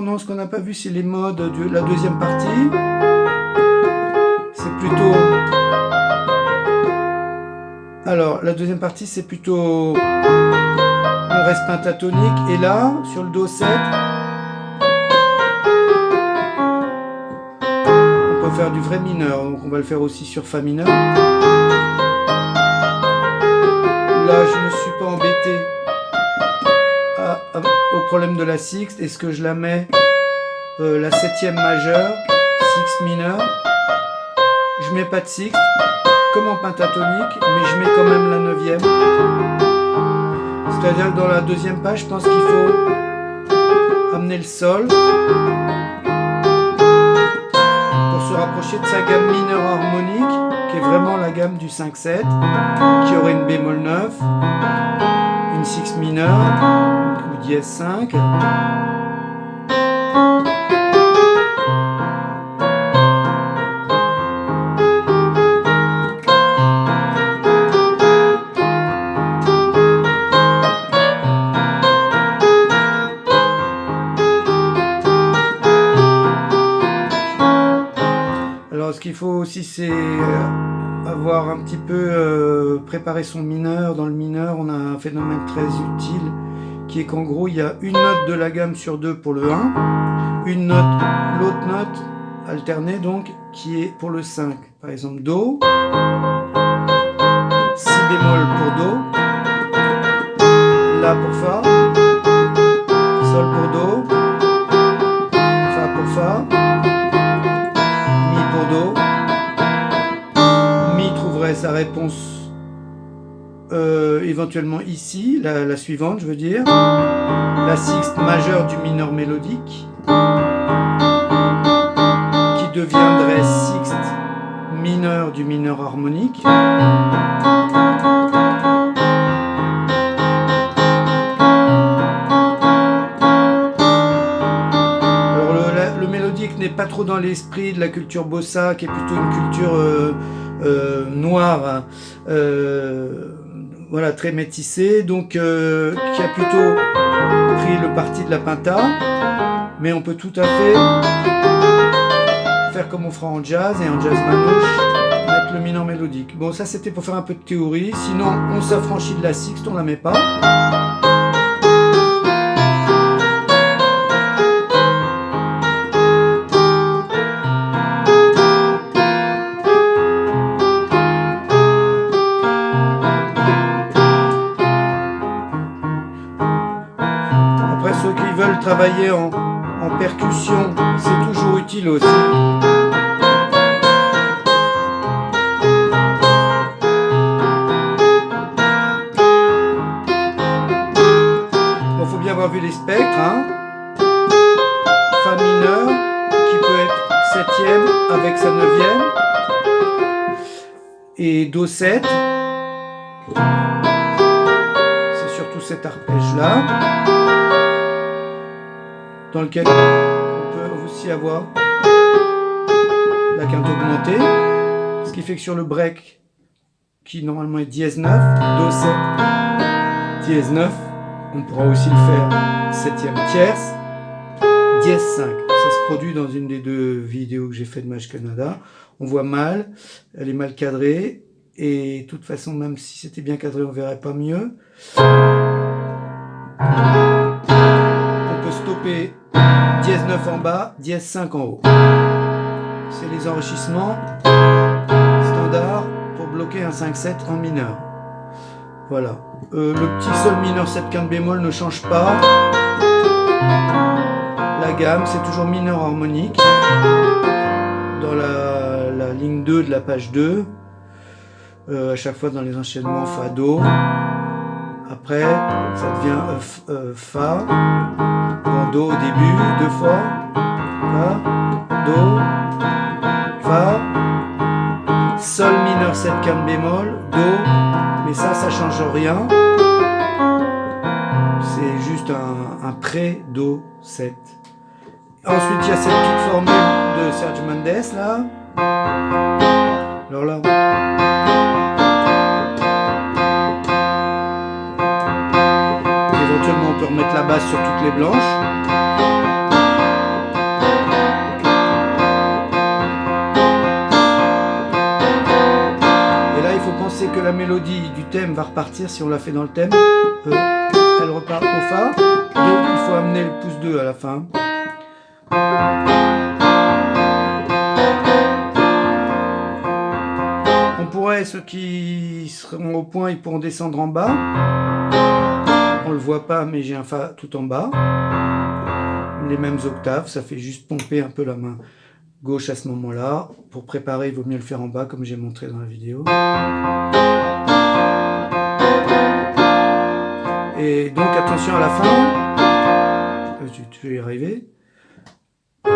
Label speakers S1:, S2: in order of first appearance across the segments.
S1: Non, ce qu'on n'a pas vu, c'est les modes de la deuxième partie. C'est plutôt... Alors, la deuxième partie, c'est plutôt... On reste pentatonique. Et là, sur le Do7, on peut faire du vrai mineur. Donc, on va le faire aussi sur Fa mineur. Là, je ne me suis pas embêté au problème de la sixte. Est-ce que je la mets la septième majeure, sixte mineur? Je mets pas de sixte, comme en pentatonique, mais je mets quand même la neuvième. C'est-à-dire que dans la deuxième page, je pense qu'il faut amener le sol pour se rapprocher de sa gamme mineure harmonique, qui est vraiment la gamme du 5-7, qui aurait une bémol 9, une sixte mineure, ou dièse 5. Alors ce qu'il faut aussi, c'est avoir un petit peu préparé son mineur. Dans le mineur, on a un phénomène très utile qui est qu'en gros, il y a une note de la gamme sur 2 pour le 1, une note, l'autre note alternée donc, qui est pour le 5. Par exemple, Do, Si bémol pour Do, La pour Fa, Sol pour Do, Fa pour Fa, Mi pour Do. Mi trouverait sa réponse éventuellement ici, la suivante je veux dire, la sixte majeure du mineur mélodique, qui deviendrait sixte mineure du mineur harmonique. Alors le mélodique n'est pas trop dans l'esprit de la culture bossa, qui est plutôt une culture noire, voilà, très métissée, donc qui a plutôt pris le parti de la pinta, mais on peut tout à fait faire comme on fera en jazz, et en jazz manouche, mettre le mineur mélodique. Bon, ça c'était pour faire un peu de théorie, sinon on s'affranchit de la sixte, on la met pas. Après, ceux qui veulent travailler en percussion, c'est toujours utile aussi. Bon, faut bien avoir vu les spectres, hein. Fa mineur, qui peut être septième avec sa neuvième, et Do 7. C'est surtout cet arpège-là, dans lequel on peut aussi avoir la quinte augmentée, ce qui fait que sur le break, qui normalement est dièse 9, Do 7, dièse 9, on pourra aussi le faire septième tierce, dièse 5. Ça se produit dans une des deux vidéos que j'ai fait de Maj Canada. On voit mal, elle est mal cadrée, et de toute façon, même si c'était bien cadré, on verrait pas mieux. On peut stopper dièse 9 en bas, dièse 5 en haut. C'est les enrichissements standards pour bloquer un 5-7 en mineur. Voilà. Le petit sol mineur 7 quinte bémol ne change pas. La gamme, c'est toujours mineur harmonique. Dans la ligne 2 de la page 2. À chaque fois dans les enchaînements Fa, Do. Après, ça devient Fa. Bon, Do au début, deux fois. Fa, Do, Fa. Sol mineur 7 quinte bémol, Do. Mais ça change rien. C'est juste un pré-Do 7. Ensuite, il y a cette petite formule de Sergio Mendes là. Alors là, éventuellement on peut remettre la basse sur toutes les blanches. la mélodie du thème va repartir si on la fait dans le thème. Elle repart au Fa. Donc il faut amener le pouce 2 à la fin. On pourrait, ceux qui seront au point, ils pourront descendre en bas. On le voit pas, mais j'ai un Fa tout en bas. Les mêmes octaves, ça fait juste pomper un peu la main gauche à ce moment-là. Pour préparer, il vaut mieux le faire en bas, comme j'ai montré dans la vidéo. Et donc attention à la fin. Tu vas y arriver. En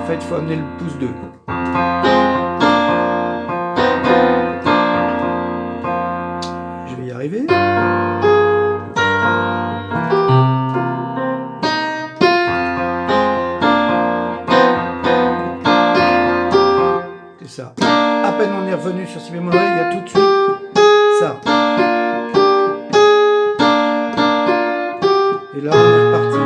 S1: fait, il faut amener le pouce 2. Je vais y arriver. C'est ça. À peine on est revenu sur si bémol, il y a tout de suite ça. Et là, on est reparti.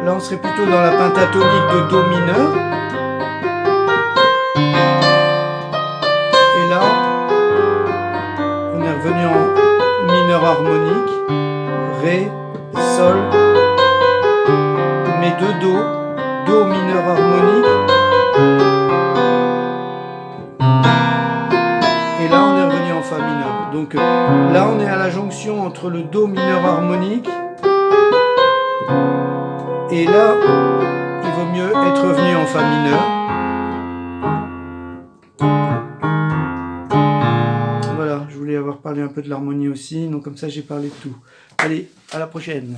S1: Là, on serait plutôt dans la pentatonique de Do mineur. Et là, on est revenu en mineur harmonique. Ré, Sol, mes 2 Do, Do mineur harmonique. Et là, on est revenu en Fa mineur. Donc là, on est à la jonction entre le Do mineur harmonique. Et là, il vaut mieux être revenu en Fa mineur. Voilà, je voulais avoir parlé un peu de l'harmonie aussi, donc comme ça j'ai parlé de tout. Allez, à la prochaine.